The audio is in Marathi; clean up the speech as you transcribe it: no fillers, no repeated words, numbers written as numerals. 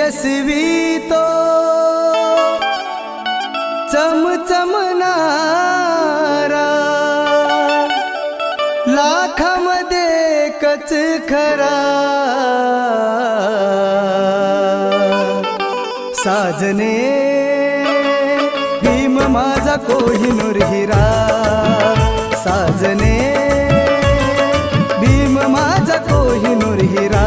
तेजस्वी तो चमचमणारा लाखामध्ये एकच खरा साजने भीम माझा कोहिनूर हिरा साजने भीम माझा कोहिनूर हिरा